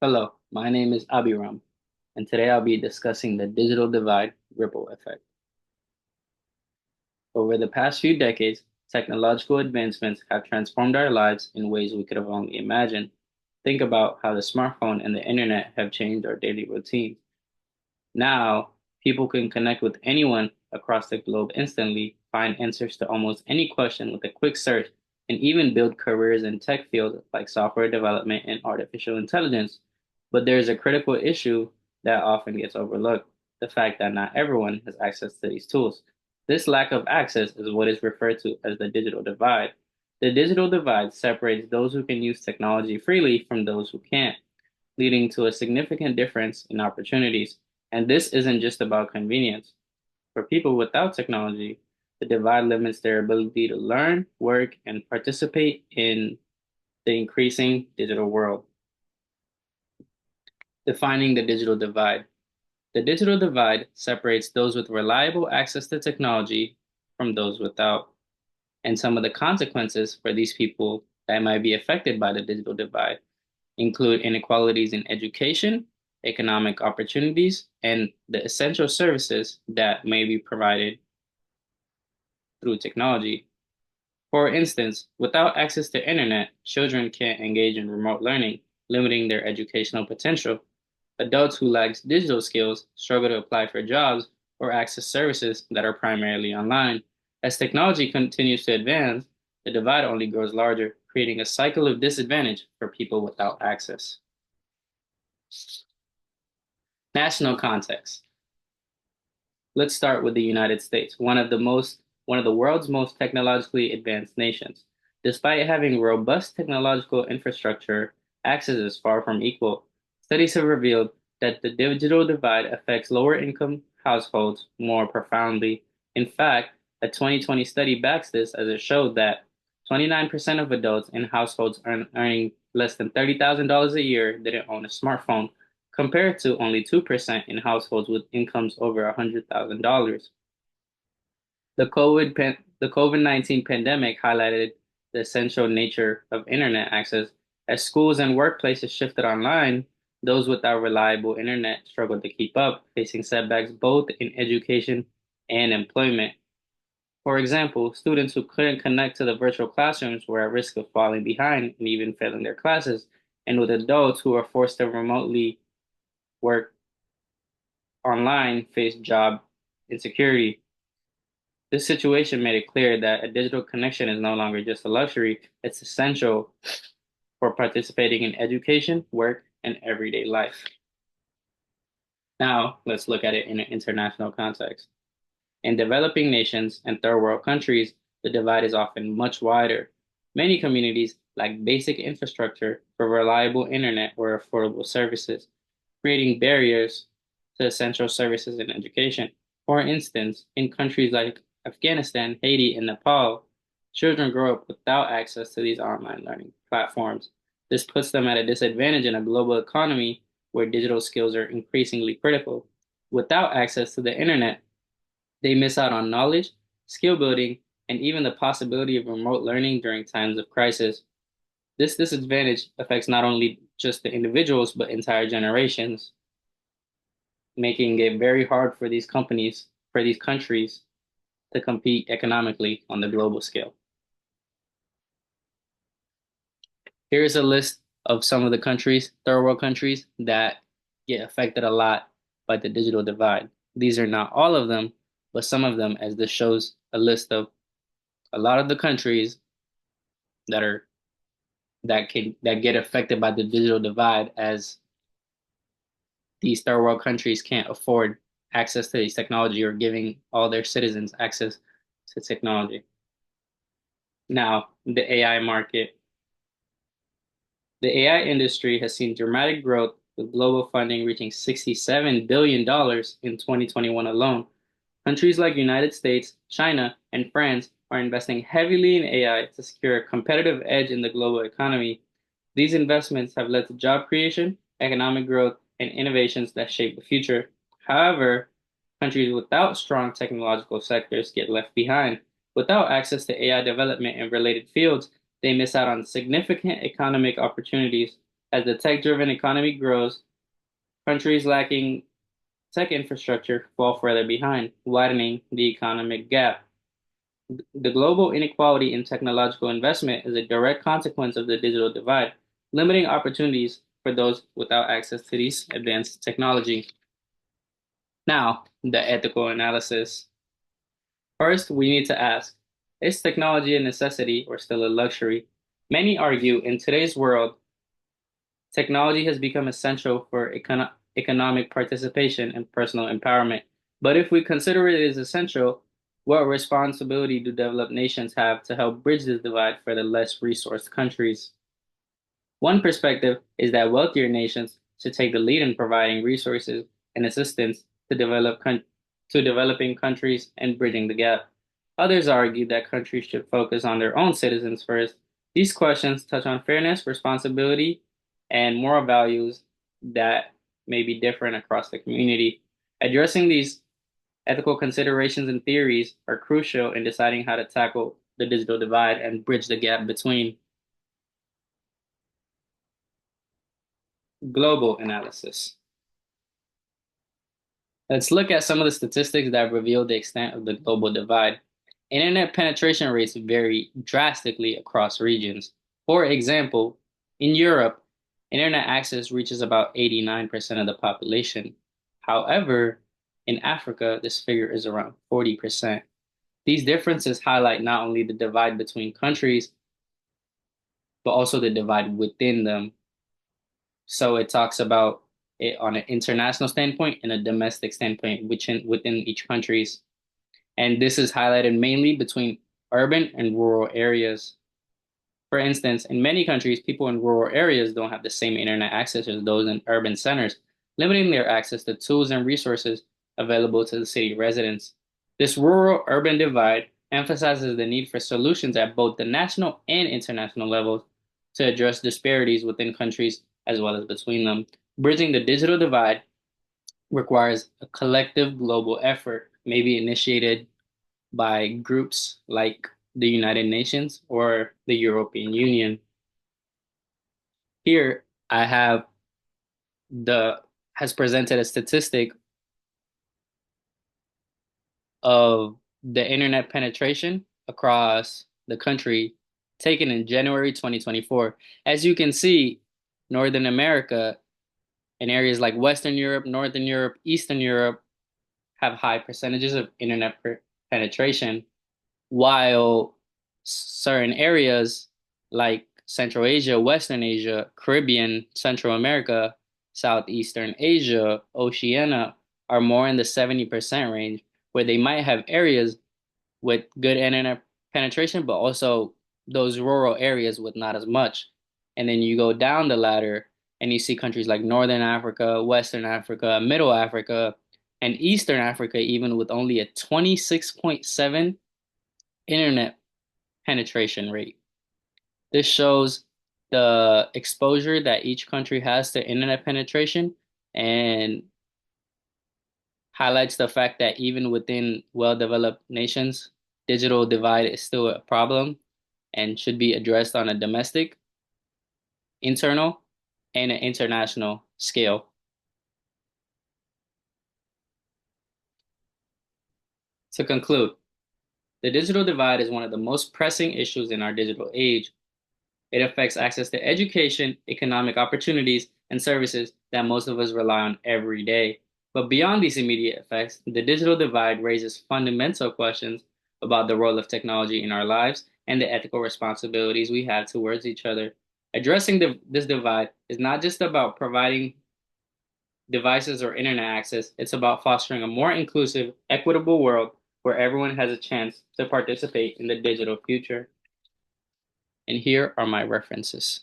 Hello, my name is Abiram, and today I'll be discussing the digital divide ripple effect. Over the past few decades, technological advancements have transformed our lives in ways we could have only imagined. Think about how the smartphone and the internet have changed our daily routines. Now, people can connect with anyone across the globe instantly, find answers to almost any question with a quick search, and even build careers in tech fields like software development and artificial intelligence. But there's a critical issue that often gets overlooked, the fact that not everyone has access to these tools. This lack of access is what is referred to as the digital divide. The digital divide separates those who can use technology freely from those who can't, leading to a significant difference in opportunities. And this isn't just about convenience. For people without technology, the divide limits their ability to learn, work, and participate in the increasing digital world. Defining the digital divide. The digital divide separates those with reliable access to technology from those without. And some of the consequences for these people that might be affected by the digital divide include inequalities in education, economic opportunities, and the essential services that may be provided through technology. For instance, without access to internet, children can't engage in remote learning, limiting their educational potential. Adults who lack digital skills struggle to apply for jobs or access services that are primarily online. As technology continues to advance, the divide only grows larger, creating a cycle of disadvantage for people without access. National context. Let's start with the United States, one of the world's most technologically advanced nations. Despite having robust technological infrastructure, access is far from equal. Studies have revealed that the digital divide affects lower income households more profoundly. In fact, a 2020 study backs this as it showed that 29% of adults in households earning less than $30,000 a year didn't own a smartphone, compared to only 2% in households with incomes over $100,000. The COVID-19 pandemic highlighted the essential nature of internet access. As schools and workplaces shifted online, those without reliable internet struggled to keep up, facing setbacks both in education and employment. For example, students who couldn't connect to the virtual classrooms were at risk of falling behind and even failing their classes, and with adults who were forced to remotely work online face job insecurity. This situation made it clear that a digital connection is no longer just a luxury, it's essential for participating in education, work, and everyday life. Now, let's look at it in an international context. In developing nations and third world countries, the divide is often much wider. Many communities lack basic infrastructure for reliable internet or affordable services, creating barriers to essential services and education. For instance, in countries like Afghanistan, Haiti, and Nepal, children grow up without access to these online learning platforms. This puts them at a disadvantage in a global economy where digital skills are increasingly critical. Without access to the internet, they miss out on knowledge, skill building, and even the possibility of remote learning during times of crisis. This disadvantage affects not only just the individuals, but entire generations, making it very hard for these companies, for these countries to compete economically on the global scale. Here's a list of some of the countries, third world countries, that get affected a lot by the digital divide. These are not all of them, but some of them, as this shows a list of a lot of the countries that are that get affected by the digital divide, as these third world countries can't afford access to these technology or giving all their citizens access to technology. Now, the AI market. The AI industry has seen dramatic growth with global funding reaching $67 billion in 2021 alone. Countries like United States, China, and France are investing heavily in AI to secure a competitive edge in the global economy. These investments have led to job creation, economic growth, and innovations that shape the future. However, countries without strong technological sectors get left behind. Without access to AI development and related fields, they miss out on significant economic opportunities. As the tech-driven economy grows, countries lacking tech infrastructure fall further behind, widening the economic gap. The global inequality in technological investment is a direct consequence of the digital divide, limiting opportunities for those without access to these advanced technology. Now, the ethical analysis. First, we need to ask, is technology a necessity or still a luxury? Many argue in today's world, technology has become essential for economic participation and personal empowerment. But if we consider it as essential, what responsibility do developed nations have to help bridge this divide for the less resourced countries? One perspective is that wealthier nations should take the lead in providing resources and assistance to developing countries and bridging the gap. Others argue that countries should focus on their own citizens first. These questions touch on fairness, responsibility, and moral values that may be different across the community. Addressing these ethical considerations and theories are crucial in deciding how to tackle the digital divide and bridge the gap between global analysis. Let's look at some of the statistics that reveal the extent of the global divide. Internet penetration rates vary drastically across regions. For example, in Europe, internet access reaches about 89% of the population. However, in Africa, this figure is around 40%. These differences highlight not only the divide between countries, but also the divide within them. So it talks about it on an international standpoint and a domestic standpoint within each countries. And this is highlighted mainly between urban and rural areas. For instance, in many countries, people in rural areas don't have the same internet access as those in urban centers, limiting their access to tools and resources available to the city residents. This rural-urban divide emphasizes the need for solutions at both the national and international levels to address disparities within countries as well as between them. Bridging the digital divide requires a collective global effort, maybe initiated by groups like the United Nations or the European Union. Here, I have the has presented a statistic of the internet penetration across the country taken in January 2024. As you can see, Northern America and areas like Western Europe, Northern Europe, Eastern Europe have high percentages of internet penetration, while certain areas like Central Asia, Western Asia, Caribbean, Central America, Southeastern Asia, Oceania are more in the 70% range, where they might have areas with good internet penetration, but also those rural areas with not as much. And then you go down the ladder and you see countries like Northern Africa, Western Africa, Middle Africa, and Eastern Africa, even with only a 26.7 internet penetration rate. This shows the exposure that each country has to internet penetration and highlights the fact that even within well-developed nations, digital divide is still a problem and should be addressed on a domestic, internal, and an international scale. To conclude, the digital divide is one of the most pressing issues in our digital age. It affects access to education, economic opportunities, and services that most of us rely on every day. But beyond these immediate effects, the digital divide raises fundamental questions about the role of technology in our lives and the ethical responsibilities we have towards each other. Addressing this divide is not just about providing devices or internet access, it's about fostering a more inclusive, equitable world where everyone has a chance to participate in the digital future. And here are my references.